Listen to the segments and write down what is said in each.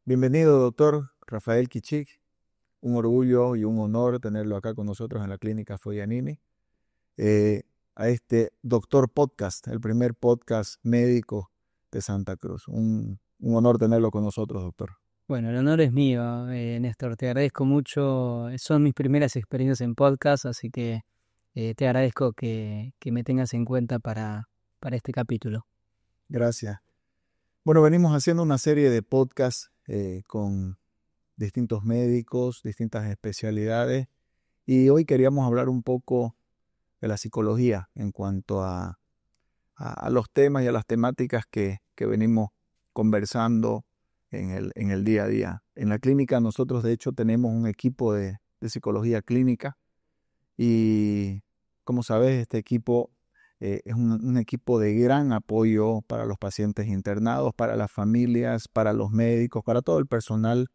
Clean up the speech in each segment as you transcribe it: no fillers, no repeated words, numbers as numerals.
Bienvenido, doctor Rafael Kichik. Un orgullo y un honor tenerlo acá con nosotros en la clínica Foyanini. eh, a este Doctor Podcast, el primer podcast médico de Santa Cruz. Un honor tenerlo con nosotros, doctor. Bueno, el honor es mío, Néstor. Te agradezco mucho. Son mis primeras experiencias en podcast, así que te agradezco que me tengas en cuenta para este capítulo. Gracias. Bueno, venimos haciendo una serie de podcasts con distintos médicos, distintas especialidades, y hoy queríamos hablar un poco de la psicología en cuanto a los temas y a las temáticas que venimos conversando en el día a día. En la clínica nosotros de hecho tenemos un equipo de psicología clínica y como sabes este equipo es un equipo de gran apoyo para los pacientes internados, para las familias, para los médicos, para todo el personal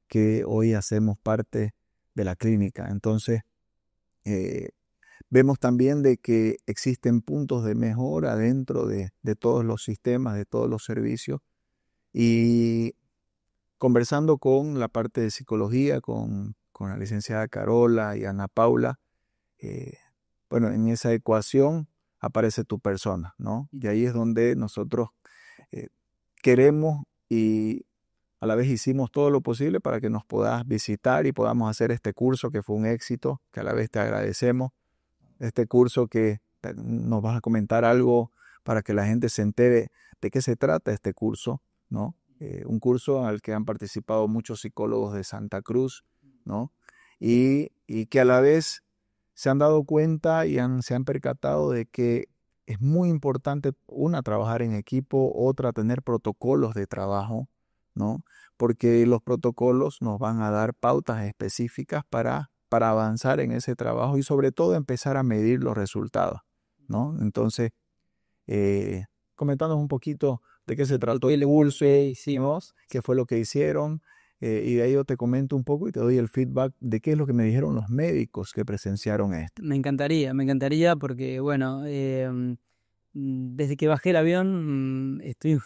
que hoy hacemos parte de la clínica. Entonces, eh, vemos también de que existen puntos de mejora dentro de todos los sistemas, de todos los servicios. Y conversando con la parte de psicología, con la licenciada Carola y Ana Paula, eh, bueno, en esa ecuación aparece tu persona, ¿no? Y ahí es donde nosotros eh, queremos y a la vez hicimos todo lo posible para que nos puedas visitar y podamos hacer este curso que fue un éxito, que a la vez te agradecemos este curso que nos vas a comentar algo para que la gente se entere de qué se trata este curso, ¿no? Un curso al que han participado muchos psicólogos de Santa Cruz, ¿no? Y que a la vez se han dado cuenta y se han percatado de que es muy importante, una, trabajar en equipo, otra, tener protocolos de trabajo, ¿no? Porque los protocolos nos van a dar pautas específicas para avanzar en ese trabajo y sobre todo empezar a medir los resultados, ¿no? Entonces, eh, comentándonos un poquito de qué se trató el curso, ¿Qué hicimos? qué fue lo que hicieron, y de ahí yo te comento un poco y te doy el feedback de qué es lo que me dijeron los médicos que presenciaron esto. Me encantaría porque, bueno, desde que bajé el avión estuvimos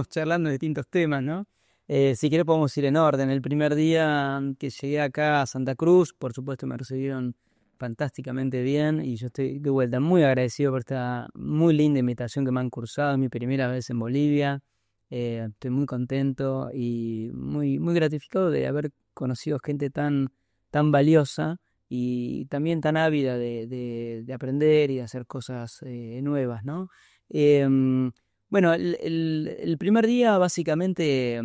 charlando de distintos temas, ¿no? Si querés podemos ir en orden. El primer día que llegué acá a Santa Cruz, por supuesto me recibieron fantásticamente bien y yo estoy de vuelta muy agradecido por esta muy linda invitación que me han cursado. Es mi primera vez en Bolivia. Estoy muy contento y muy gratificado de haber conocido gente tan valiosa y también tan ávida de aprender y de hacer cosas nuevas, ¿no? Bueno, el primer día básicamente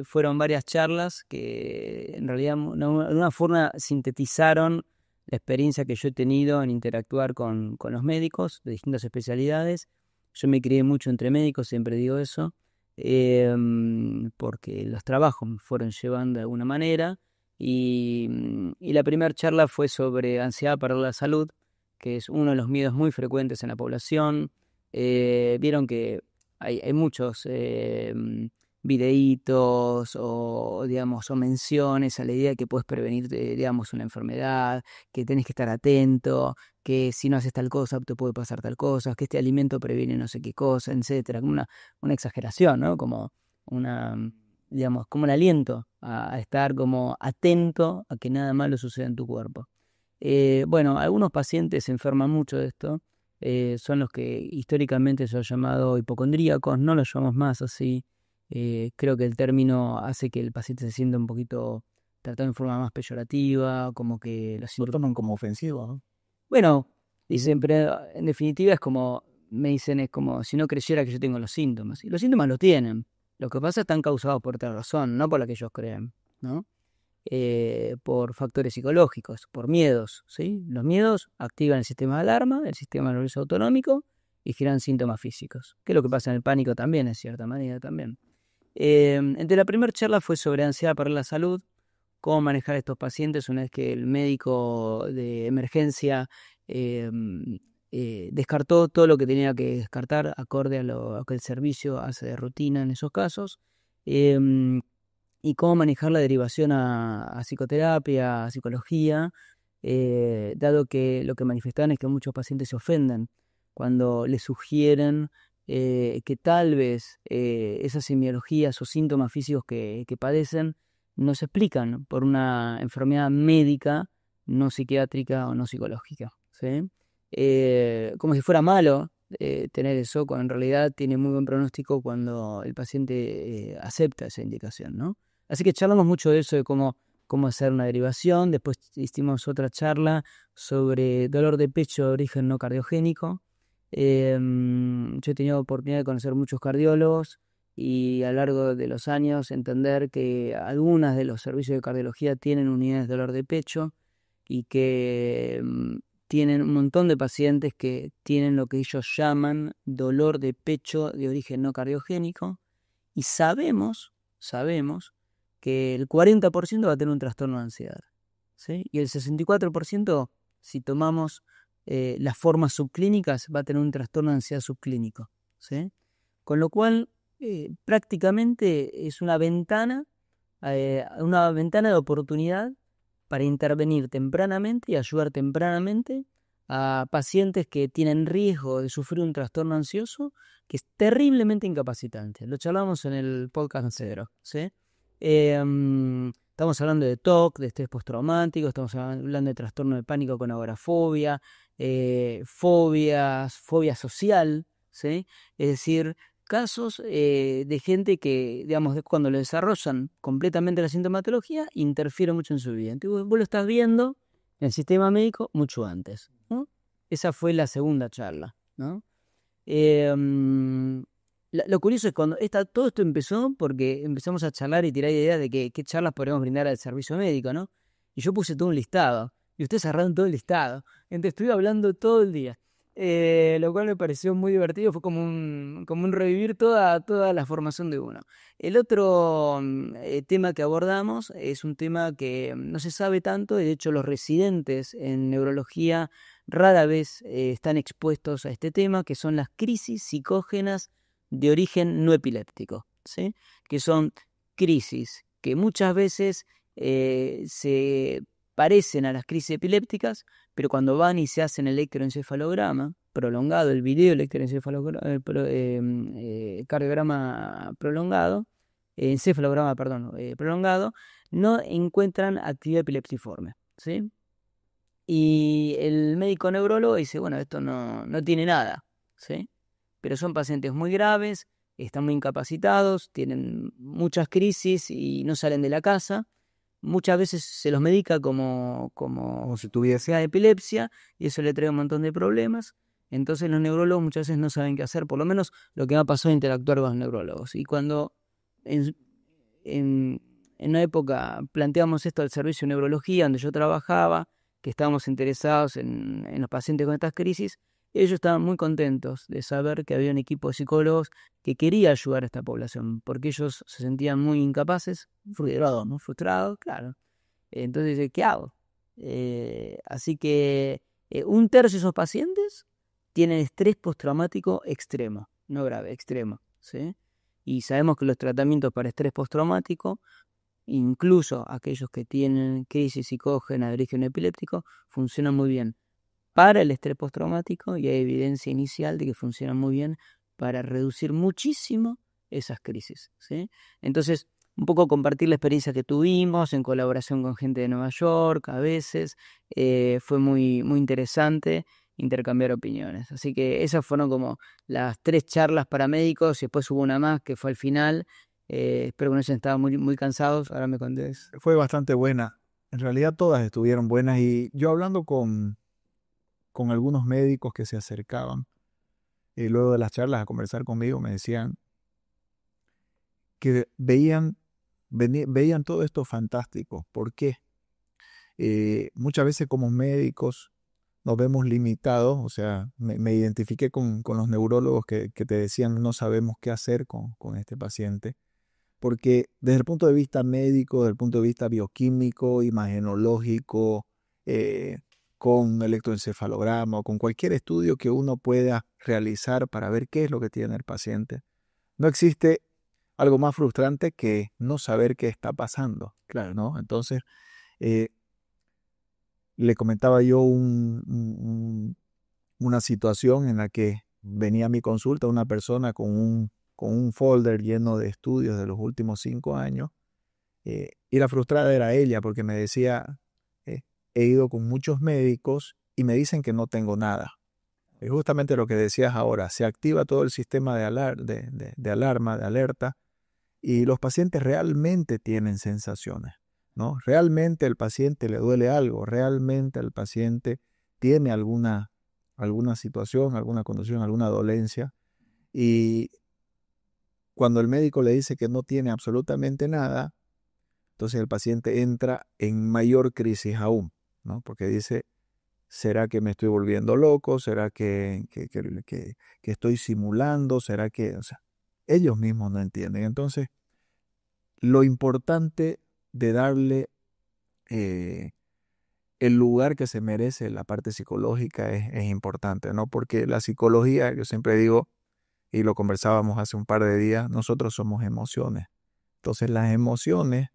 fueron varias charlas que en realidad de una forma sintetizaron la experiencia que yo he tenido en interactuar con los médicos de distintas especialidades. Yo me crié mucho entre médicos, siempre digo eso, porque los trabajos me fueron llevando de alguna manera. Y la primera charla fue sobre ansiedad para la salud, que es uno de los miedos muy frecuentes en la población. Vieron que hay muchos videitos o, digamos, o menciones a la idea de que puedes prevenir, digamos, una enfermedad, que tenés que estar atento, que si no haces tal cosa te puede pasar tal cosa, que este alimento previene no sé qué cosa, etcétera. Como una exageración, ¿no? Como una, digamos, como un aliento a estar como atento a que nada malo suceda en tu cuerpo. Bueno, algunos pacientes se enferman mucho de esto, son los que históricamente se han llamado hipocondríacos, no los llamamos más así. Creo que el término hace que el paciente se sienta un poquito tratado en forma más peyorativa, como que los Lo síntomas. toman como ofensivo, ¿no? Bueno, dicen, pero en definitiva es como, me dicen, es como si no creyera que yo tengo los síntomas. Y los síntomas los tienen. Lo que pasa es que están causados por otra razón, no por la que ellos creen, ¿no? Por factores psicológicos, por miedos, ¿sí? Los miedos activan el sistema de alarma, el sistema nervioso autonómico y generan síntomas físicos, que es lo que pasa en el pánico también, en cierta manera también. Entre la primera charla fue sobre ansiedad para la salud, cómo manejar a estos pacientes una vez que el médico de emergencia eh, descartó todo lo que tenía que descartar acorde a lo que el servicio hace de rutina en esos casos. Eh, y cómo manejar la derivación a psicoterapia, a psicología, dado que lo que manifestaban es que muchos pacientes se ofenden cuando les sugieren que tal vez esas semiologías o síntomas físicos que padecen no se explican por una enfermedad médica, no psiquiátrica o no psicológica, ¿sí? Como si fuera malo tener eso, cuando en realidad tiene muy buen pronóstico cuando el paciente acepta esa indicación, ¿no? Así que charlamos mucho de eso, de cómo hacer una derivación. Después hicimos otra charla sobre dolor de pecho de origen no cardiogénico. Yo he tenido oportunidad de conocer muchos cardiólogos y a lo largo de los años entender que algunas de los servicios de cardiología tienen unidades de dolor de pecho y que tienen un montón de pacientes que tienen lo que ellos llaman dolor de pecho de origen no cardiogénico, y sabemos que el 40% va a tener un trastorno de ansiedad, ¿sí? Y el 64%, si tomamos las formas subclínicas, va a tener un trastorno de ansiedad subclínico, ¿sí? Con lo cual, prácticamente es una ventana de oportunidad para intervenir tempranamente y ayudar tempranamente a pacientes que tienen riesgo de sufrir un trastorno ansioso que es terriblemente incapacitante. Lo charlamos en el podcast cero, ¿sí? Estamos hablando de TOC, de estrés postraumático, estamos hablando de trastorno de pánico con agorafobia, fobia social, ¿sí? Es decir, casos de gente que, digamos, cuando lo desarrollan completamente la sintomatología, interfiere mucho en su vida. Entonces, vos lo estás viendo en el sistema médico mucho antes, ¿no? Esa fue la segunda charla, ¿no? Lo curioso es cuando todo esto empezó porque empezamos a charlar y tirar ideas de qué charlas podríamos brindar al servicio médico, ¿no? Y yo puse todo un listado, y ustedes cerraron todo el listado. Entonces estuve hablando todo el día. Lo cual me pareció muy divertido, fue como un revivir toda la formación de uno. El otro tema que abordamos es un tema que no se sabe tanto, de hecho los residentes en neurología rara vez están expuestos a este tema, que son las crisis psicógenas de origen no epiléptico, ¿sí? Que son crisis que muchas veces se parecen a las crisis epilépticas, pero cuando van y se hacen el electroencefalograma prolongado, el video cardiograma prolongado, encefalograma, perdón, prolongado, no encuentran actividad epileptiforme, ¿sí? Y el médico neurólogo dice, bueno, esto no tiene nada, ¿sí? Pero son pacientes muy graves, están muy incapacitados, tienen muchas crisis y no salen de la casa. Muchas veces se los medica como si tuviese epilepsia, y eso le trae un montón de problemas. Entonces los neurólogos muchas veces no saben qué hacer, por lo menos lo que me ha pasado es interactuar con los neurólogos. Y cuando en una época planteamos esto al servicio de neurología, donde yo trabajaba, que estábamos interesados en los pacientes con estas crisis, ellos estaban muy contentos de saber que había un equipo de psicólogos que quería ayudar a esta población, porque ellos se sentían muy incapaces, frustrados, ¿no? Frustrados, claro. Entonces dice, ¿qué hago? Así que 1/3 de esos pacientes tienen estrés postraumático extremo, no grave, extremo, ¿sí? Y sabemos que los tratamientos para estrés postraumático, incluso aquellos que tienen crisis psicógena de origen epiléptico, funcionan muy bien para el estrés postraumático, y hay evidencia inicial de que funcionan muy bien para reducir muchísimo esas crisis, ¿sí? Entonces, un poco compartir la experiencia que tuvimos en colaboración con gente de Nueva York, a veces, fue muy, muy interesante intercambiar opiniones. Así que esas fueron como las 3 charlas para médicos, y después hubo una más que fue al final. Espero que no hayan estado muy, muy cansados. Ahora me contés. Fue bastante buena. En realidad todas estuvieron buenas, y yo hablando con algunos médicos que se acercaban y luego de las charlas a conversar conmigo, me decían que veían todo esto fantástico. ¿Por qué? Muchas veces como médicos nos vemos limitados, o sea, me identifiqué con los neurólogos que te decían no sabemos qué hacer con este paciente, porque desde el punto de vista médico, desde el punto de vista bioquímico, imagenológico, con electroencefalograma o con cualquier estudio que uno pueda realizar para ver qué es lo que tiene el paciente, no existe algo más frustrante que no saber qué está pasando, claro, ¿no? Entonces, eh, le comentaba yo una situación en la que venía a mi consulta una persona con un folder lleno de estudios de los últimos 5 años, y la frustrada era ella porque me decía, he ido con muchos médicos y me dicen que no tengo nada. Es justamente lo que decías ahora, se activa todo el sistema de alarma, de alerta, y los pacientes realmente tienen sensaciones, ¿no? Realmente al paciente le duele algo, realmente el paciente tiene alguna situación, alguna condición, alguna dolencia, y cuando el médico le dice que no tiene absolutamente nada, entonces el paciente entra en mayor crisis aún, ¿no? Porque dice, ¿será que me estoy volviendo loco? ¿Será que estoy simulando? ¿Será que, o sea, ellos mismos no entienden? Entonces, lo importante de darle el lugar que se merece la parte psicológica es importante, ¿no? Porque la psicología, yo siempre digo, y lo conversábamos hace un par de días, nosotros somos emociones. Entonces, las emociones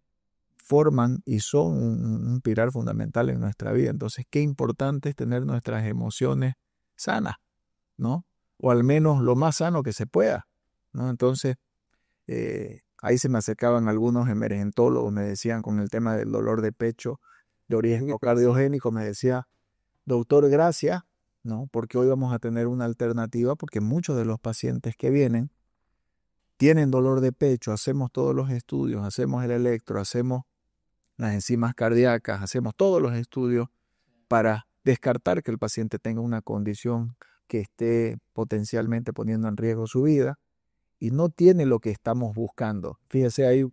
forman y son un pilar fundamental en nuestra vida. Entonces, qué importante es tener nuestras emociones sanas, ¿no? O al menos lo más sano que se pueda, ¿no? Entonces, ahí se me acercaban algunos emergentólogos, me decían con el tema del dolor de pecho de origen cardiogénico, me decía, doctor, gracias, ¿no? Porque hoy vamos a tener una alternativa, porque muchos de los pacientes que vienen tienen dolor de pecho, hacemos todos los estudios, hacemos el electro, hacemos las enzimas cardíacas, hacemos todos los estudios para descartar que el paciente tenga una condición que esté potencialmente poniendo en riesgo su vida y no tiene lo que estamos buscando. Fíjese, ahí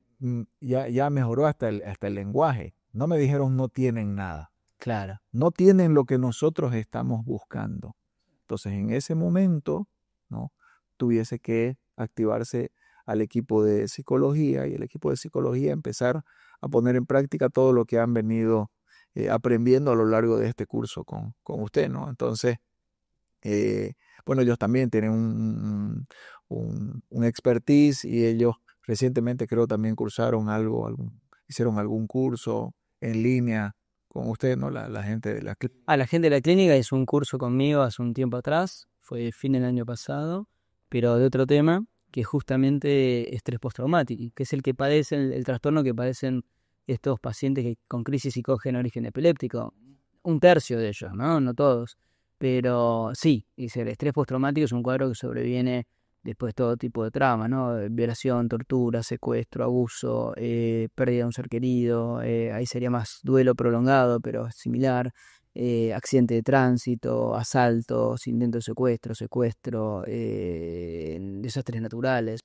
ya mejoró hasta el lenguaje. No me dijeron no tienen nada. Claro. No tienen lo que nosotros estamos buscando. Entonces, en ese momento, ¿no? Tuviese que activarse al equipo de psicología y el equipo de psicología empezar a poner en práctica todo lo que han venido aprendiendo a lo largo de este curso con usted, ¿no? Entonces, bueno, ellos también tienen un expertise y ellos recientemente creo también cursaron hicieron algún curso en línea con usted, ¿no? La gente de la clínica. La gente de la clínica hizo un curso conmigo hace un tiempo atrás, fue fin del año pasado, pero de otro tema, que es justamente estrés postraumático, que es el que padecen, el trastorno que padecen estos pacientes con crisis psicógena de origen epiléptico. Un tercio de ellos, ¿no? No todos. Pero sí, dice, el estrés postraumático es un cuadro que sobreviene después de todo tipo de trauma, ¿no? Violación, tortura, secuestro, abuso, pérdida de un ser querido, ahí sería más duelo prolongado, pero similar, accidente de tránsito, asaltos, intento de secuestro, desastres naturales.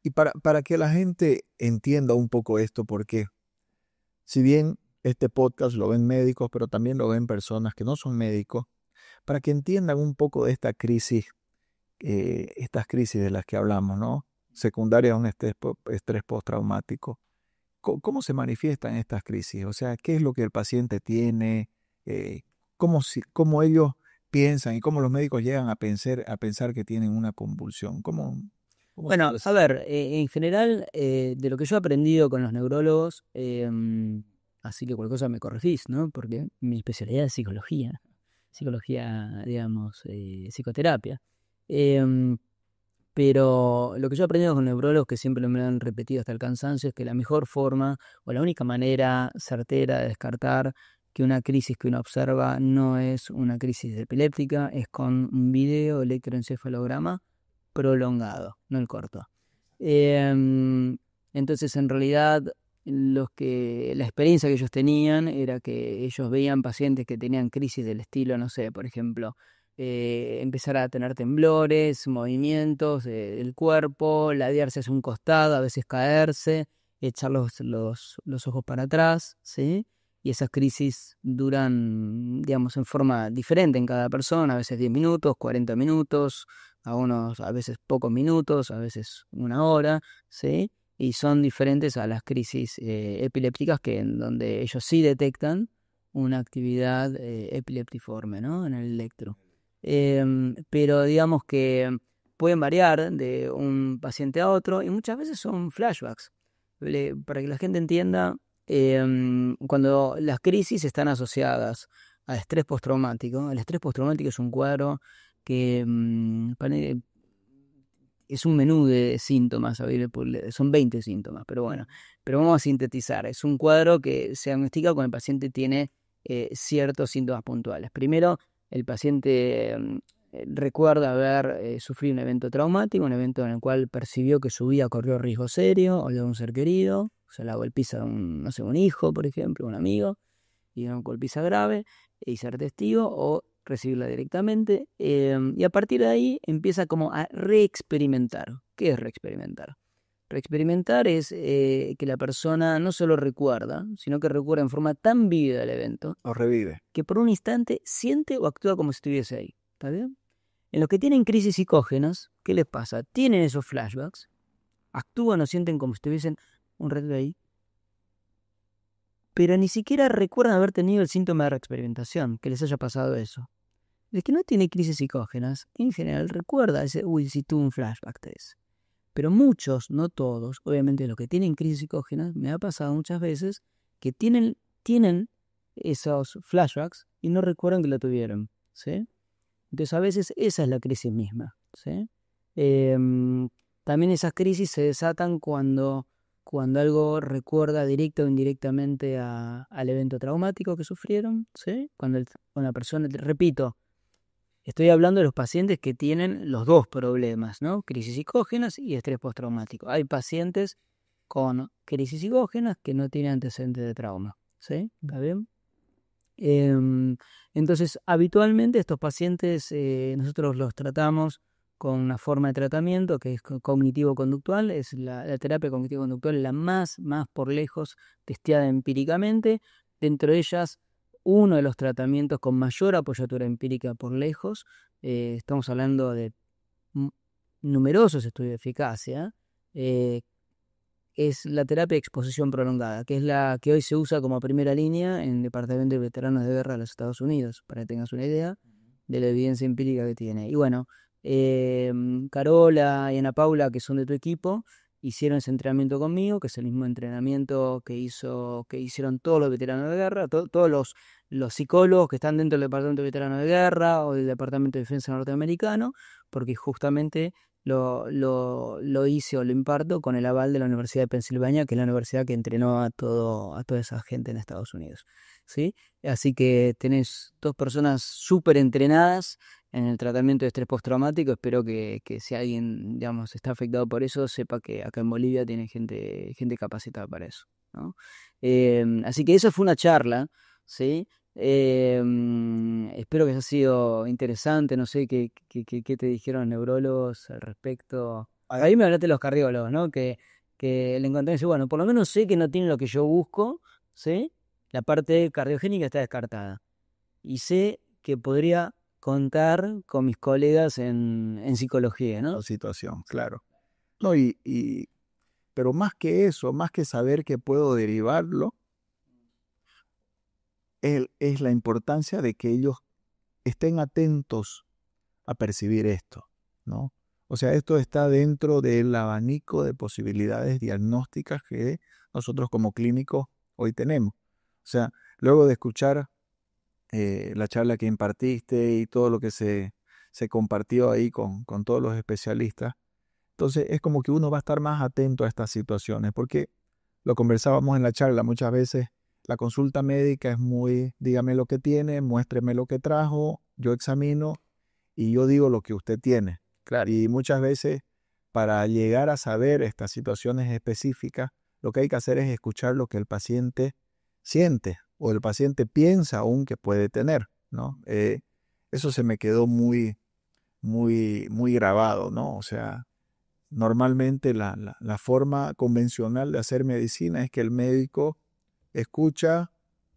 Y para que la gente entienda un poco esto, porque si bien este podcast lo ven médicos, pero también lo ven personas que no son médicos, para que entiendan un poco de esta crisis, estas crisis de las que hablamos, ¿no? Secundaria a un estrés postraumático. ¿Cómo se manifiestan estas crisis? O sea, ¿qué es lo que el paciente tiene? ¿Cómo ellos piensan y cómo los médicos llegan a pensar que tienen una convulsión? Bueno, a ver, en general, de lo que yo he aprendido con los neurólogos, así que cualquier cosa me corregís, ¿no? Porque mi especialidad es psicología, digamos, psicoterapia. Pero lo que yo he aprendido con neurólogos, que siempre me lo han repetido hasta el cansancio, es que la mejor forma o la única manera certera de descartar que una crisis que uno observa no es una crisis epiléptica es con un video electroencefalograma prolongado, no el corto. Entonces, en realidad, la experiencia que ellos tenían era que ellos veían pacientes que tenían crisis del estilo, no sé, por ejemplo, empezar a tener temblores, movimientos del cuerpo, ladearse hacia un costado, a veces caerse, echar los ojos para atrás, ¿sí? Y esas crisis duran, digamos, en forma diferente en cada persona, a veces 10 minutos, 40 minutos, a veces pocos minutos, a veces una hora, ¿sí? Y son diferentes a las crisis epilépticas en donde ellos sí detectan una actividad epileptiforme, ¿no? En el electro. Pero digamos que pueden variar de un paciente a otro y muchas veces son flashbacks. Para que la gente entienda, cuando las crisis están asociadas al estrés postraumático, el estrés postraumático es un cuadro que es un menú de síntomas, son 20 síntomas, pero bueno, pero vamos a sintetizar. Es un cuadro que se diagnostica cuando el paciente tiene ciertos síntomas puntuales. Primero, el paciente recuerda haber sufrido un evento traumático, un evento en el cual percibió que su vida corrió riesgo serio, o de un ser querido, o sea, la golpiza de un hijo, por ejemplo, un amigo, y una golpiza grave, y ser testigo, o recibirla directamente, y a partir de ahí empieza como a reexperimentar. ¿Qué es reexperimentar? Reexperimentar es que la persona no solo recuerda, sino que recuerda en forma tan vívida el evento, Lo revive. que por un instante siente o actúa como si estuviese ahí. ¿Está bien? En los que tienen crisis psicógenas, ¿qué les pasa? Tienen esos flashbacks, actúan o sienten como si estuviesen un rato ahí, pero ni siquiera recuerdan haber tenido el síntoma de reexperimentación, que les haya pasado eso. El que no tiene crisis psicógenas, en general recuerda ese, sí tuve un flashback de ese. Pero muchos, no todos, obviamente los que tienen crisis psicógenas, me ha pasado muchas veces que tienen esos flashbacks y no recuerdan que lo tuvieron, ¿sí? Entonces a veces esa es la crisis misma, ¿sí? También esas crisis se desatan cuando algo recuerda directa o indirectamente al evento traumático que sufrieron, ¿sí? Cuando una persona, repito, estoy hablando de los pacientes que tienen los dos problemas, ¿no? Crisis psicógenas y estrés postraumático. Hay pacientes con crisis psicógenas que no tienen antecedentes de trauma, ¿sí? ¿Está bien? Entonces, habitualmente estos pacientes nosotros los tratamos con una forma de tratamiento que es cognitivo-conductual. Es la terapia cognitivo-conductual la más por lejos testeada empíricamente. Dentro de ellas, uno de los tratamientos con mayor apoyatura empírica por lejos. Estamos hablando de numerosos estudios de eficacia. Es la terapia de exposición prolongada, que es la que hoy se usa como primera línea en el Departamento de Veteranos de Guerra de los Estados Unidos, para que tengas una idea de la evidencia empírica que tiene. Y bueno, Carola y Ana Paula, que son de tu equipo, hicieron ese entrenamiento conmigo, que es el mismo entrenamiento que hicieron todos los veteranos de guerra, todos los psicólogos que están dentro del Departamento de Veteranos de Guerra o del Departamento de Defensa norteamericano, porque justamente lo hice o lo imparto con el aval de la Universidad de Pensilvania, que es la universidad que entrenó a toda esa gente en Estados Unidos, ¿sí? Así que tenés dos personas súper entrenadas en el tratamiento de estrés postraumático. Espero que si alguien, digamos, está afectado por eso, sepa que acá en Bolivia tiene gente capacitada para eso, ¿no? Así que eso fue una charla, ¿sí? Espero que haya sido interesante. No sé qué te dijeron los neurólogos al respecto. Ahí me hablaste de los cardiólogos, ¿no? Que le encontré y dice, bueno, por lo menos sé que no tiene lo que yo busco, ¿sí? La parte cardiogénica está descartada. Y sé que podría contar con mis colegas en psicología, ¿no? La situación, claro. No, pero más que eso, más que saber que puedo derivarlo, es la importancia de que ellos estén atentos a percibir esto, ¿no? O sea, esto está dentro del abanico de posibilidades diagnósticas que nosotros como clínicos hoy tenemos. O sea, luego de escuchar la charla que impartiste y todo lo que se compartió ahí con todos los especialistas, entonces es como que uno va a estar más atento a estas situaciones, porque lo conversábamos en la charla muchas veces. La consulta médica es muy, dígame lo que tiene, muéstreme lo que trajo, yo examino y yo digo lo que usted tiene. Claro. Y muchas veces, para llegar a saber estas situaciones específicas, lo que hay que hacer es escuchar lo que el paciente siente o el paciente piensa aún que puede tener, ¿no? Eso se me quedó muy grabado, ¿no? O sea, normalmente la forma convencional de hacer medicina es que el médico escucha,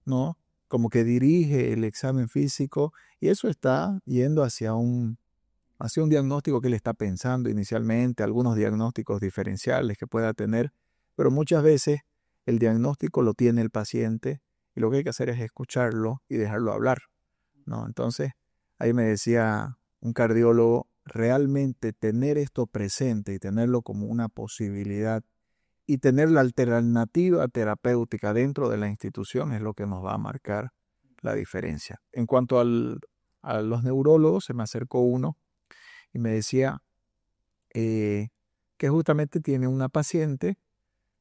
¿no? Como que dirige el examen físico y eso está yendo hacia un diagnóstico que él está pensando inicialmente, algunos diagnósticos diferenciales que pueda tener, pero muchas veces el diagnóstico lo tiene el paciente y lo que hay que hacer es escucharlo y dejarlo hablar, ¿no? Entonces, ahí me decía un cardiólogo, realmente tener esto presente y tenerlo como una posibilidad y tener la alternativa terapéutica dentro de la institución es lo que nos va a marcar la diferencia. En cuanto a los neurólogos, se me acercó uno y me decía que justamente tiene una paciente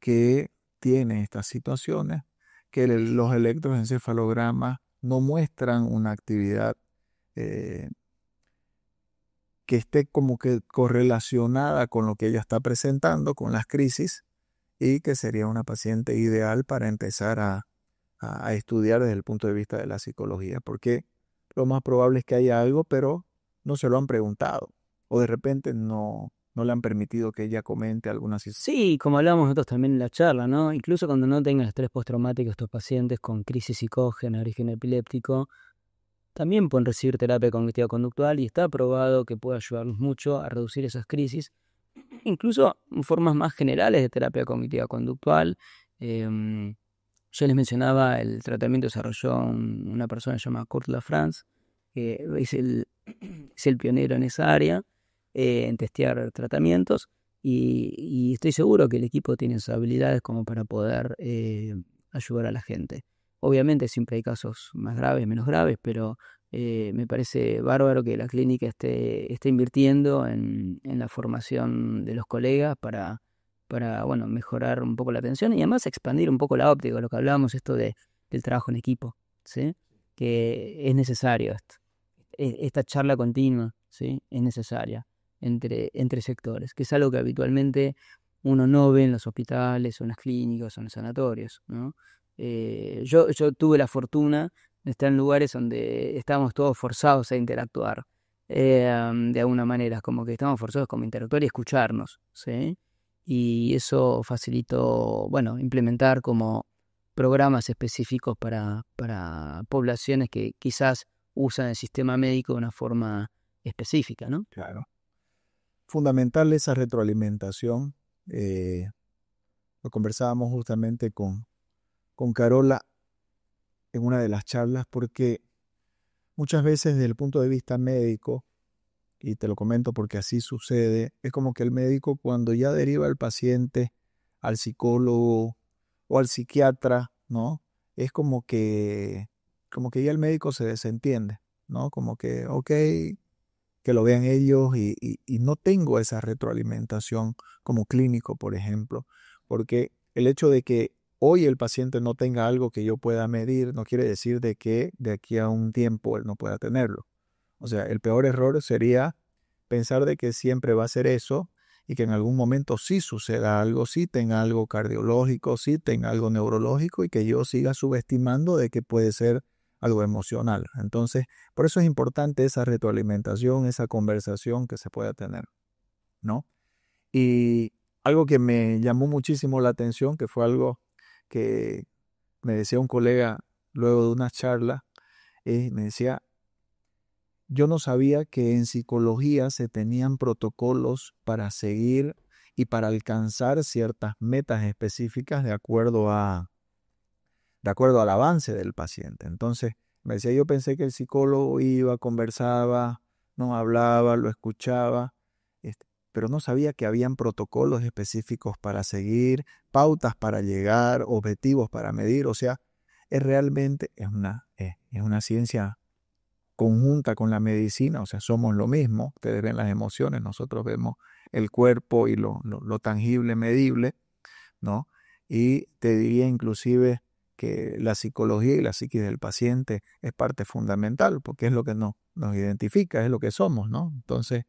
que tiene estas situaciones, que los electroencefalogramas no muestran una actividad que esté como que correlacionada con lo que ella está presentando, con las crisis, y que sería una paciente ideal para empezar a estudiar desde el punto de vista de la psicología, porque lo más probable es que haya algo, pero no se lo han preguntado, o de repente no le han permitido que ella comente alguna situación. Sí, como hablábamos nosotros también en la charla, ¿no? Incluso cuando no tengan estrés postraumático estos pacientes con crisis psicógena, origen epiléptico, también pueden recibir terapia cognitiva conductual y está probado que puede ayudarnos mucho a reducir esas crisis, incluso en formas más generales de terapia cognitiva conductual. Yo les mencionaba el tratamiento que desarrolló una persona llamada Kurt LaFrance, que es el pionero en esa área, en testear tratamientos, y estoy seguro que el equipo tiene esas habilidades como para poder ayudar a la gente. Obviamente siempre hay casos más graves, menos graves, pero me parece bárbaro que la clínica esté invirtiendo en la formación de los colegas para bueno, mejorar un poco la atención y además expandir un poco la óptica, lo que hablábamos esto del trabajo en equipo, ¿sí? Que es necesario esto. Esta charla continua, ¿sí? Es necesaria entre sectores, que es algo que habitualmente uno no ve en los hospitales o en las clínicas o en los sanatorios, ¿no? Yo tuve la fortuna de estar en lugares donde estábamos todos forzados a interactuar, de alguna manera, como que estábamos forzados como a interactuar y escucharnos, ¿sí? Y eso facilitó, bueno, implementar como programas específicos para poblaciones que quizás usan el sistema médico de una forma específica, ¿no? Claro. Fundamental esa retroalimentación. Lo conversábamos justamente con Carola en una de las charlas, porque muchas veces desde el punto de vista médico, y te lo comento porque así sucede, es como que el médico cuando ya deriva al paciente al psicólogo o al psiquiatra, ¿no? Es como que ya el médico se desentiende, ¿no? Como que, ok, que lo vean ellos y no tengo esa retroalimentación como clínico, por ejemplo, porque el hecho de que hoy el paciente no tenga algo que yo pueda medir no quiere decir de que de aquí a un tiempo él no pueda tenerlo. O sea, el peor error sería pensar de que siempre va a ser eso y que en algún momento sí suceda algo, sí tenga algo cardiológico, sí tenga algo neurológico y que yo siga subestimando de que puede ser algo emocional. Entonces, por eso es importante esa retroalimentación, esa conversación que se pueda tener, ¿no? Y algo que me llamó muchísimo la atención, que fue algo que me decía un colega luego de una charla, me decía, yo no sabía que en psicología se tenían protocolos para seguir y para alcanzar ciertas metas específicas de acuerdo al avance del paciente. Entonces, me decía, yo pensé que el psicólogo iba, conversaba, no hablaba, lo escuchaba, pero no sabía que habían protocolos específicos para seguir, pautas para llegar, objetivos para medir. O sea, es una ciencia conjunta con la medicina, o sea, somos lo mismo. Ustedes ven las emociones, nosotros vemos el cuerpo y lo tangible, medible, ¿no? Y te diría inclusive que la psicología y la psiquis del paciente es parte fundamental, porque es lo que nos identifica, es lo que somos, ¿no? Entonces,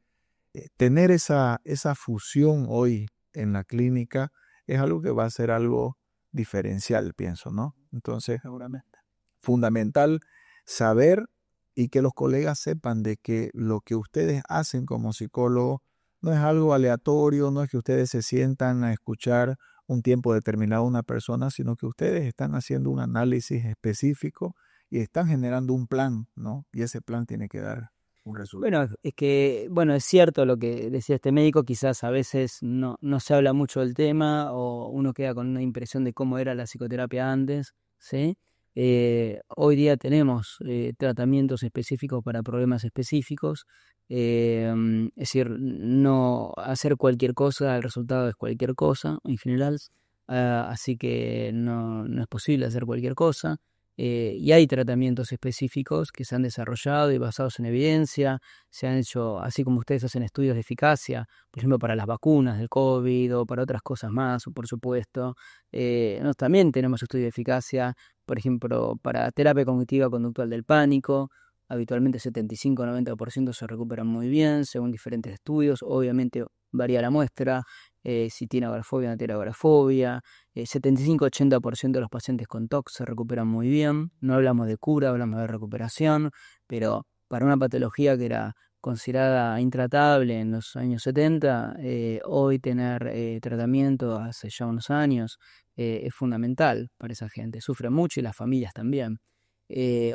tener esa fusión hoy en la clínica es algo que va a ser algo diferencial, pienso, ¿no? Entonces, seguramente, fundamental saber y que los colegas sepan de que lo que ustedes hacen como psicólogos no es algo aleatorio, no es que ustedes se sientan a escuchar un tiempo determinado a una persona, sino que ustedes están haciendo un análisis específico y están generando un plan, ¿no? Y ese plan tiene que dar un resultado. Bueno, es que, bueno, es cierto lo que decía este médico, quizás a veces no se habla mucho del tema o uno queda con una impresión de cómo era la psicoterapia antes, ¿sí? Hoy día tenemos tratamientos específicos para problemas específicos, es decir, no hacer cualquier cosa, el resultado es cualquier cosa en general, así que no es posible hacer cualquier cosa. Y hay tratamientos específicos que se han desarrollado y basados en evidencia, se han hecho, así como ustedes hacen estudios de eficacia, por ejemplo, para las vacunas del COVID o para otras cosas más, por supuesto. Nosotros también tenemos estudios de eficacia, por ejemplo, para terapia cognitiva conductual del pánico. Habitualmente 75-90% se recuperan muy bien, según diferentes estudios. Obviamente varía la muestra, si tiene agorafobia o no tiene agorafobia. 75-80% de los pacientes con TOC se recuperan muy bien. No hablamos de cura, hablamos de recuperación, pero para una patología que era considerada intratable en los años 70, hoy tener tratamiento hace ya unos años es fundamental para esa gente. Sufre mucho y las familias también.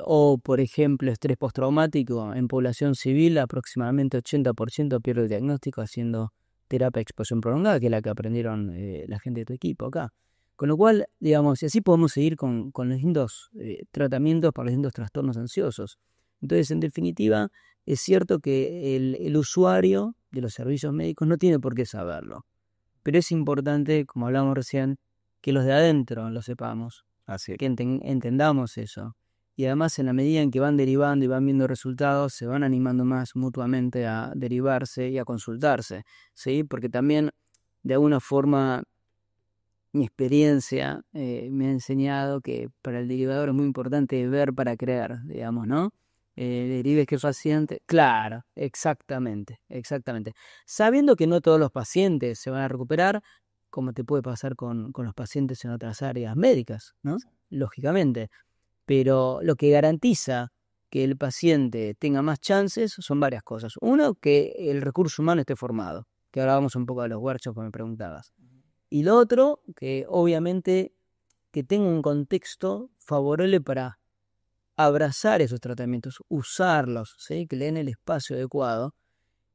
O, por ejemplo, estrés postraumático en población civil, aproximadamente 80% pierde el diagnóstico haciendo terapia de exposición prolongada, que es la que aprendieron la gente de tu equipo acá. Con lo cual, digamos, y así podemos seguir con los distintos tratamientos para los distintos trastornos ansiosos. Entonces, en definitiva, es cierto que el usuario de los servicios médicos no tiene por qué saberlo, pero es importante, como hablamos recién, que los de adentro lo sepamos, Así. que entendamos eso. Y además, en la medida en que van derivando y van viendo resultados, se van animando más mutuamente a derivarse y a consultarse, ¿sí? Porque también, de alguna forma, mi experiencia me ha enseñado que para el derivador es muy importante ver para creer, digamos, ¿no? Derives que el paciente... Claro, exactamente. Sabiendo que no todos los pacientes se van a recuperar, como te puede pasar con los pacientes en otras áreas médicas, ¿no? Lógicamente. Pero lo que garantiza que el paciente tenga más chances son varias cosas. Uno, que el recurso humano esté formado, que ahora vamos un poco a los workshops que me preguntabas. Y lo otro, que obviamente que tenga un contexto favorable para abrazar esos tratamientos, usarlos, ¿sí? Que le den el espacio adecuado.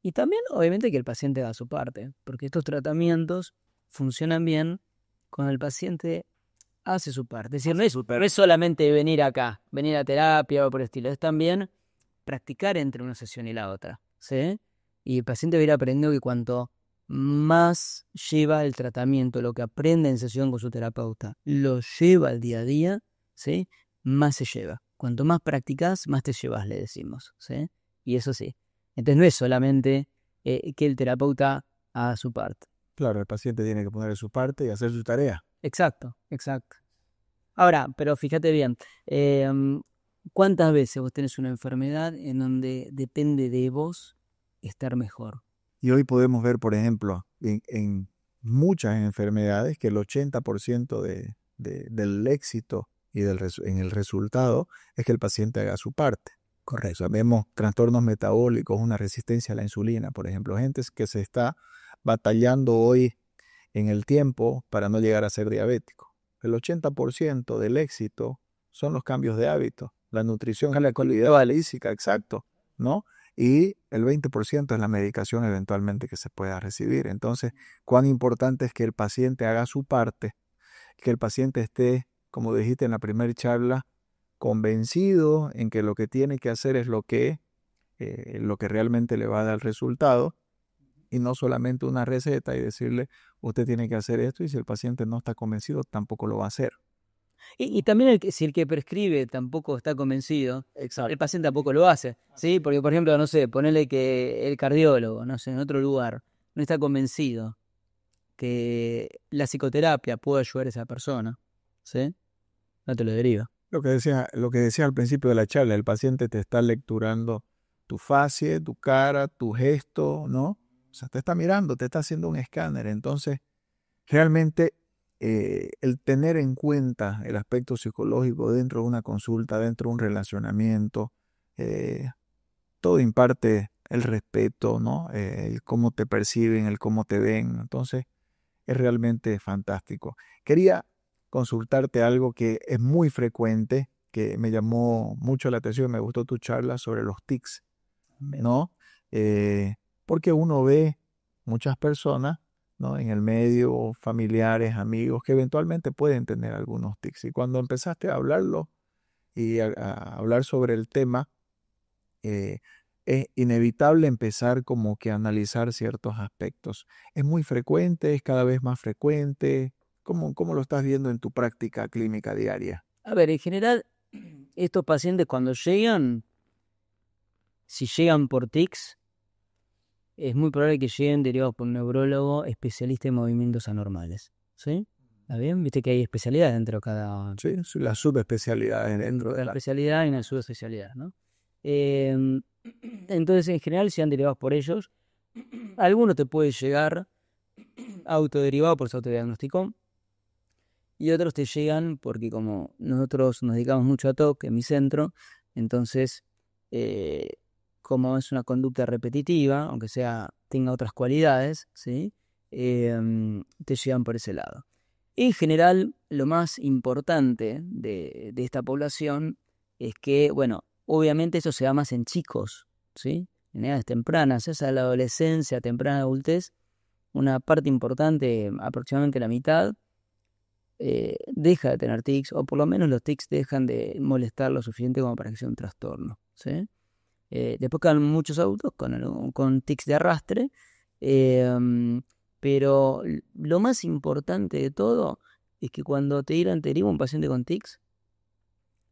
Y también, obviamente, que el paciente haga su parte, porque estos tratamientos funcionan bien cuando el paciente hace su parte. Es decir, no es solamente venir acá, venir a terapia o por el estilo, es también practicar entre una sesión y la otra, ¿sí? Y el paciente va a ir aprendiendo que cuanto más lleva el tratamiento, lo que aprende en sesión con su terapeuta, lo lleva al día a día, ¿sí? Más se lleva. Cuanto más practicas, más te llevas, le decimos, ¿sí? Y eso sí. Entonces no es solamente que el terapeuta haga su parte. Claro, el paciente tiene que poner su parte y hacer su tarea. Exacto. Ahora, pero fíjate bien, ¿cuántas veces vos tenés una enfermedad en donde depende de vos estar mejor? Y hoy podemos ver, por ejemplo, en muchas enfermedades que el 80% del éxito y en el resultado es que el paciente haga su parte. Correcto. O sea, vemos trastornos metabólicos, una resistencia a la insulina, por ejemplo, gente que se está batallando hoy en el tiempo para no llegar a ser diabético. El 80% del éxito son los cambios de hábito, la nutrición y la calidad física, exacto, ¿no? Y el 20% es la medicación eventualmente que se pueda recibir. Entonces, cuán importante es que el paciente haga su parte, que el paciente esté, como dijiste en la primera charla, convencido en que lo que tiene que hacer es lo que realmente le va a dar resultado y no solamente una receta y decirle, usted tiene que hacer esto y si el paciente no está convencido, tampoco lo va a hacer. Y también si el que prescribe tampoco está convencido, el paciente tampoco lo hace, ¿sí? Porque, por ejemplo, no sé, ponele que el cardiólogo, no sé, en otro lugar, no está convencido que la psicoterapia puede ayudar a esa persona, ¿sí? No te lo deriva. Lo que decía al principio de la charla, el paciente te está lecturando tu facie, tu cara, tu gesto, ¿no? O sea, te está mirando, te está haciendo un escáner. Entonces, realmente el tener en cuenta el aspecto psicológico dentro de una consulta, dentro de un relacionamiento, todo imparte el respeto, ¿no? El cómo te perciben, el cómo te ven. Entonces, es realmente fantástico. Quería consultarte algo que es muy frecuente, que me llamó mucho la atención, me gustó tu charla sobre los tics, ¿no? Porque uno ve muchas personas, ¿no? En el medio, familiares, amigos, que eventualmente pueden tener algunos tics. Y cuando empezaste a hablarlo y a hablar sobre el tema, es inevitable empezar como que a analizar ciertos aspectos. ¿Es muy frecuente? ¿Es cada vez más frecuente? ¿Cómo lo estás viendo en tu práctica clínica diaria? A ver, en general, estos pacientes cuando llegan, si llegan por tics, es muy probable que lleguen derivados por un neurólogo especialista en movimientos anormales. ¿Sí? ¿Está bien? Viste que hay especialidades dentro de cada... Sí, las subespecialidades dentro de la especialidad y una subespecialidad, ¿no? Entonces, en general, sean derivados por ellos. Algunos te puede llegar autoderivado por su autodiagnóstico y otros te llegan porque como nosotros nos dedicamos mucho a TOC en mi centro, entonces, como es una conducta repetitiva, aunque tenga otras cualidades, ¿sí? Te llegan por ese lado. En general, lo más importante de esta población es que, bueno, obviamente eso se da más en chicos, ¿sí? En edades tempranas, esa la adolescencia, temprana adultez, una parte importante, aproximadamente la mitad, deja de tener tics, o por lo menos los tics dejan de molestar lo suficiente como para que sea un trastorno, ¿sí? Después quedan muchos adultos con tics de arrastre, pero lo más importante de todo es que cuando te deriva un paciente con tics,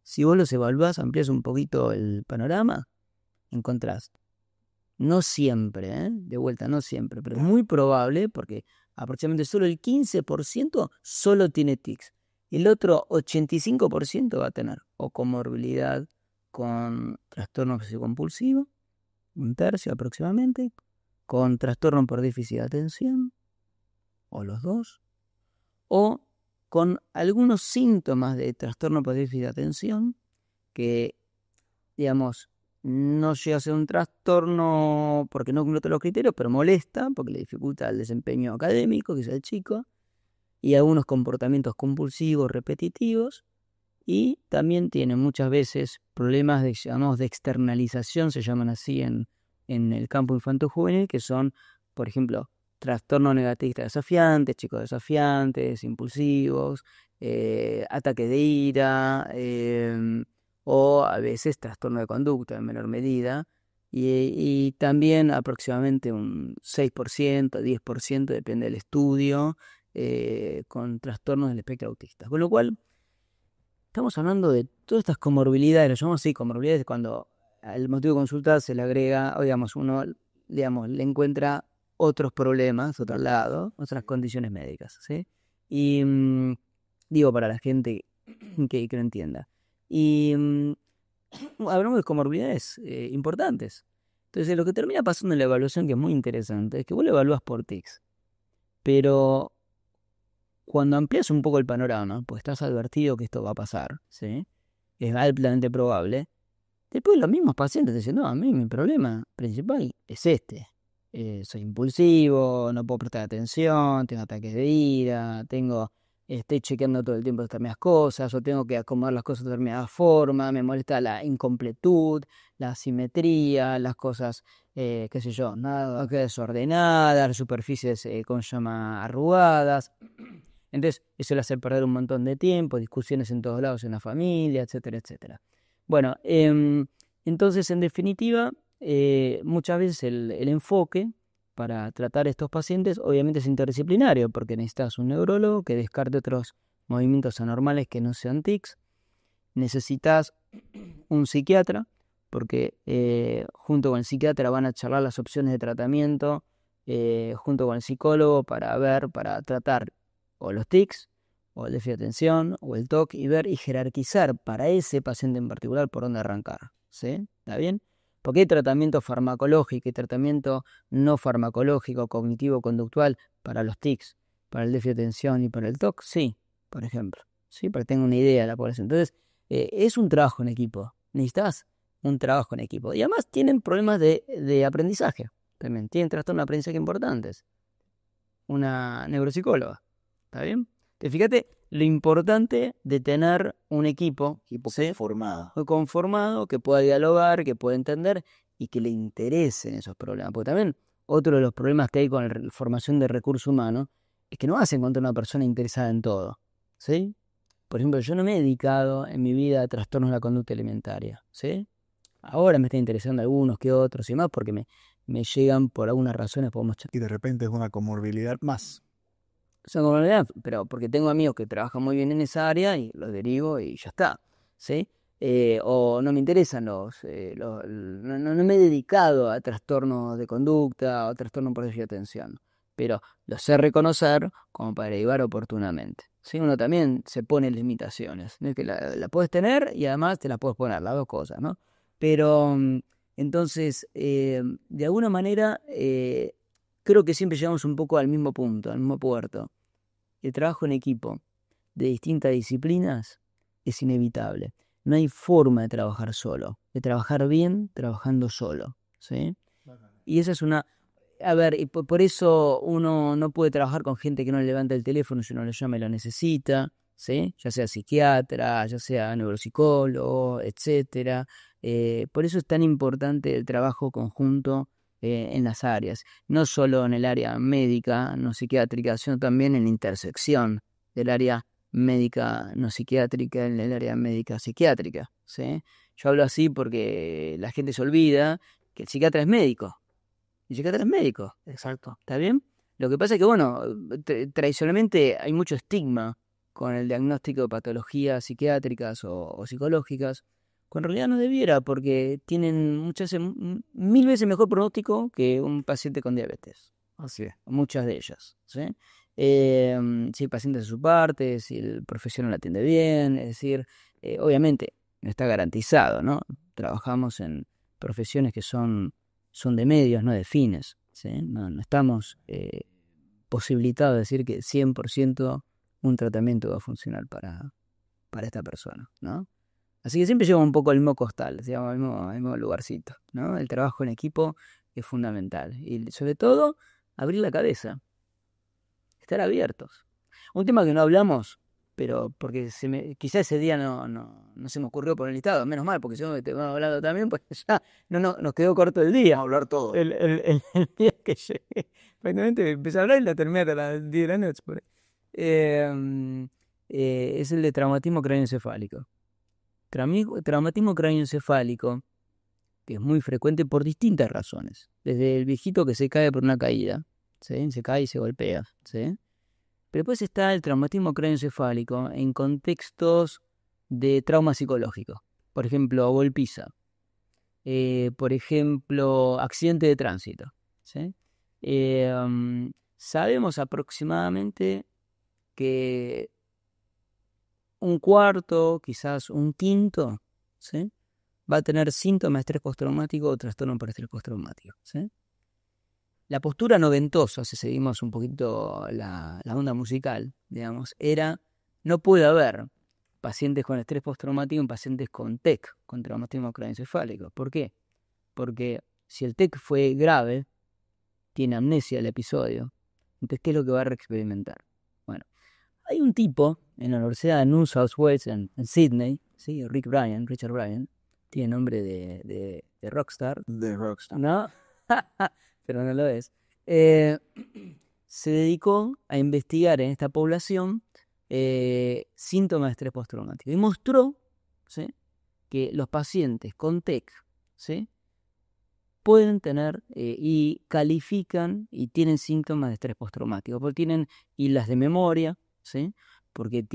si vos los evaluás, ampliás un poquito el panorama, encontrás, no siempre, de vuelta, no siempre, pero es muy probable, porque aproximadamente solo el 15% solo tiene tics. El otro 85% va a tener o comorbilidad con trastorno obsesivo-compulsivo, un tercio aproximadamente, con trastorno por déficit de atención, o los dos, o con algunos síntomas de trastorno por déficit de atención que, digamos, no llega a ser un trastorno porque no cumple todos los criterios, pero molesta porque le dificulta el desempeño académico, que es el chico, y algunos comportamientos compulsivos repetitivos, y también tiene muchas veces problemas de externalización, se llaman así en el campo infanto-juvenil, que son, por ejemplo, trastornos negativistas desafiantes, chicos desafiantes, impulsivos, ataques de ira, o a veces trastorno de conducta en menor medida, y también aproximadamente un 6%, 10%, depende del estudio, con trastornos del espectro autista. Con lo cual, estamos hablando de todas estas comorbilidades, lo llamamos así, comorbilidades, cuando al motivo de consulta se le agrega, o digamos, uno le encuentra otros problemas, otro lado, otras condiciones médicas, ¿sí? Y digo para la gente que no entienda. Y hablamos de comorbilidades importantes. Entonces, lo que termina pasando en la evaluación, que es muy interesante, es que vos lo evalúas por tics, pero cuando amplias un poco el panorama, pues estás advertido que esto va a pasar, ¿sí? Es altamente probable. Después los mismos pacientes dicen, no, a mí mi problema principal es este. Soy impulsivo, no puedo prestar atención, tengo ataques de ira, estoy chequeando todo el tiempo determinadas cosas, o tengo que acomodar las cosas de determinada forma, me molesta la incompletud, la asimetría, las cosas, qué sé yo, nada desordenadas, superficies, ¿cómo se llama?, arrugadas. Entonces, eso le hace perder un montón de tiempo, discusiones en todos lados en la familia, etcétera, etcétera. Bueno, entonces, en definitiva, muchas veces el enfoque para tratar a estos pacientes obviamente es interdisciplinario, porque necesitas un neurólogo que descarte otros movimientos anormales que no sean tics. Necesitas un psiquiatra, porque junto con el psiquiatra van a charlar las opciones de tratamiento, junto con el psicólogo para tratar o los tics, o el déficit de atención, o el TOC, y ver y jerarquizar para ese paciente en particular por dónde arrancar, ¿sí? ¿Está bien? Porque hay tratamiento farmacológico y tratamiento no farmacológico, cognitivo-conductual para los tics, para el déficit de atención y para el TOC, sí, por ejemplo, ¿sí? Para que tengan una idea de la población. Entonces, es un trabajo en equipo. Necesitas un trabajo en equipo. Y además tienen problemas de aprendizaje. También tienen trastornos de aprendizaje importantes. Una neuropsicóloga. ¿Está bien? Entonces, fíjate lo importante de tener un equipo, ¿sí?, conformado, que pueda dialogar, que pueda entender y que le interesen esos problemas. Porque también otro de los problemas que hay con la formación de recursos humanos es que no vas a encontrar una persona interesada en todo, ¿sí? Por ejemplo, yo no me he dedicado en mi vida a trastornos de la conducta alimentaria, ¿sí? Ahora me están interesando algunos que otros y más porque me llegan por algunas razones. Y de repente es una comorbilidad más. Son comorbilidades, pero porque tengo amigos que trabajan muy bien en esa área y los derivo y ya está, ¿sí? o no me interesan no me he dedicado a trastornos de conducta o trastornos por déficit de atención, pero los sé reconocer como para derivar oportunamente. ¿Sí? Uno también se pone limitaciones, ¿no? Que la puedes tener y además te la puedes poner, las dos cosas, ¿no? Pero entonces, de alguna manera, creo que siempre llegamos un poco al mismo punto, al mismo puerto. El trabajo en equipo de distintas disciplinas es inevitable. No hay forma de trabajar solo, de trabajar bien trabajando solo, ¿sí? Y esa es una... A ver, y por eso uno no puede trabajar con gente que no le levanta el teléfono si uno lo llama y lo necesita, ¿sí? Ya sea psiquiatra, ya sea neuropsicólogo, etcétera. Por eso es tan importante el trabajo conjunto en las áreas, no solo en el área médica, no psiquiátrica, sino también en la intersección del área médica no psiquiátrica en el área médica psiquiátrica, ¿sí? Yo hablo así porque la gente se olvida que el psiquiatra es médico. El psiquiatra es médico. Exacto. ¿Está bien? Lo que pasa es que, bueno, tradicionalmente hay mucho estigma con el diagnóstico de patologías psiquiátricas o psicológicas, cuando en realidad no debiera, porque tienen muchas veces, 1000 veces mejor pronóstico que un paciente con diabetes. Así es. Muchas de ellas, ¿sí? Si el paciente hace su parte, si el profesional la atiende bien, es decir, obviamente no está garantizado, ¿no? Trabajamos en profesiones que son de medios, no de fines, ¿sí? No estamos posibilitados de decir que 100% un tratamiento va a funcionar para esta persona, ¿no? Así que siempre lleva un poco al mismo costal, digamos, al mismo lugarcito, ¿no? El trabajo en equipo es fundamental y sobre todo abrir la cabeza, estar abiertos. Un tema que no hablamos, pero porque quizá ese día no se me ocurrió por el listado, menos mal, porque si no te hemos hablado también, pues ya nos quedó corto el día. Vamos a hablar todo. El día que llegué, prácticamente empecé a hablar y la terminé a las 10 de la noche. Por ahí. Es el de traumatismo craneoencefálico. Traumatismo craneoencefálico, que es muy frecuente por distintas razones. Desde el viejito que se cae por una caída, ¿sí? Se cae y se golpea, ¿sí? Pero después está el traumatismo craneoencefálico en contextos de trauma psicológico. Por ejemplo, golpiza. Por ejemplo, accidente de tránsito, ¿sí? Sabemos aproximadamente que un cuarto, quizás un quinto, ¿sí? Va a tener síntomas de estrés postraumático o trastorno por estrés postraumático, ¿sí? La postura noventosa, si seguimos un poquito la onda musical, digamos, era, no puede haber pacientes con estrés postraumático en pacientes con TEC, con traumatismo craneoencefálico. ¿Por qué? Porque si el TEC fue grave, tiene amnesia del episodio, entonces, ¿qué es lo que va a reexperimentar? Bueno, hay un tipo en la Universidad de New South Wales, en Sydney, ¿sí? Richard Bryan, tiene nombre de rockstar. De Rockstar. ¿No? Pero no lo es. Se dedicó a investigar en esta población síntomas de estrés postraumático y mostró, ¿sí?, que los pacientes con TEC, ¿sí?, pueden tener y califican y tienen síntomas de estrés postraumático, porque tienen islas de memoria, ¿sí?, porque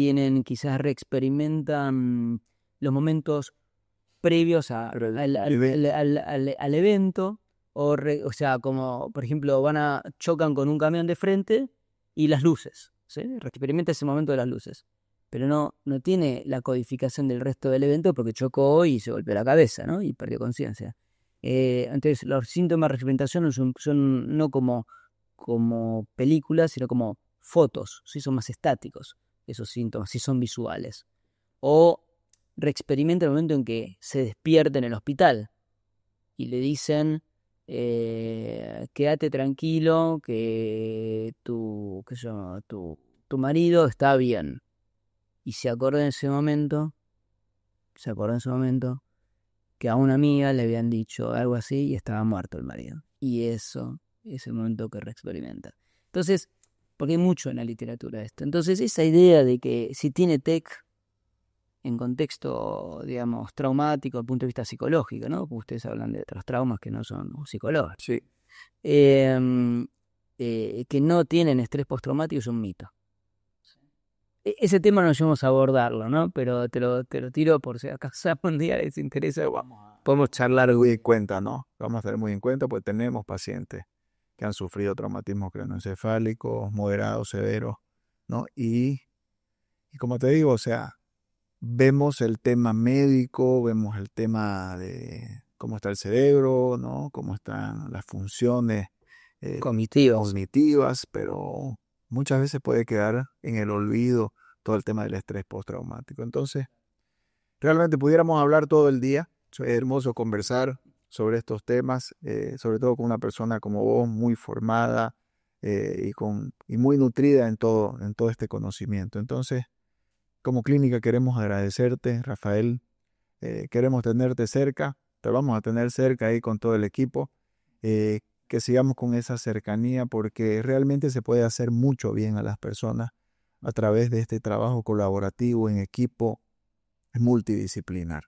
quizás reexperimentan los momentos previos al evento, o sea, como por ejemplo chocan con un camión de frente y las luces, ¿sí? Experimenta ese momento de las luces, pero no tiene la codificación del resto del evento porque chocó y se golpeó la cabeza, ¿no? Y perdió conciencia. Entonces los síntomas de reexperimentación son no como películas, sino como fotos, ¿sí? Son más estáticos esos síntomas, sí son visuales. O reexperimenta el momento en que se despierta en el hospital y le dicen quédate tranquilo que tu marido está bien, y se acordó en ese momento que a una amiga le habían dicho algo así y estaba muerto el marido, y eso es el momento que reexperimenta. Entonces, porque hay mucho en la literatura de esto, entonces esa idea de que si tiene TEC en contexto, digamos, traumático desde el punto de vista psicológico, ¿no? Porque ustedes hablan de otros traumas que no son psicológicos. Sí. Que no tienen estrés postraumático es un mito. ese tema no llegamos a abordarlo, ¿no? Pero te lo tiro por si acaso algún día les interesa, podemos charlar. Muy en cuenta, ¿no? Vamos a tener muy en cuenta, pues tenemos pacientes que han sufrido traumatismos craneoencefálicos, moderados, severos, ¿no? Y como te digo, o sea, vemos el tema médico, vemos el tema de cómo está el cerebro, ¿no? Cómo están las funciones cognitivas, pero muchas veces puede quedar en el olvido todo el tema del estrés postraumático. Entonces, realmente pudiéramos hablar todo el día. Es hermoso conversar sobre estos temas, sobre todo con una persona como vos, muy formada y muy nutrida en todo este conocimiento. Entonces, como clínica queremos agradecerte, Rafael. Queremos tenerte cerca, te vamos a tener cerca ahí con todo el equipo. Que sigamos con esa cercanía porque realmente se puede hacer mucho bien a las personas a través de este trabajo colaborativo en equipo multidisciplinar.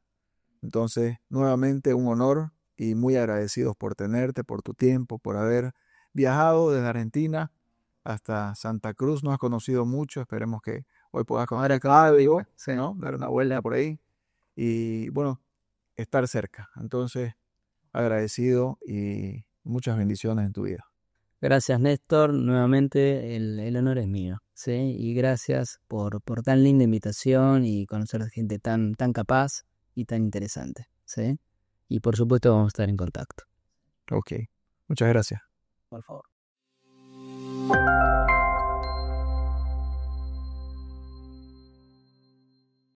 Entonces, nuevamente un honor y muy agradecidos por tenerte, por tu tiempo, por haber viajado desde Argentina hasta Santa Cruz. No has conocido mucho, esperemos que hoy puedas conocer acá, digo, Sí. ¿no? Dar una vuelta por ahí y, bueno, estar cerca. Entonces, agradecido y muchas bendiciones en tu vida. Gracias, Néstor. Nuevamente el honor es mío, ¿sí? Y gracias por tan linda invitación y conocer a gente tan capaz y tan interesante, ¿sí? Y por supuesto vamos a estar en contacto. Ok, muchas gracias. Por favor.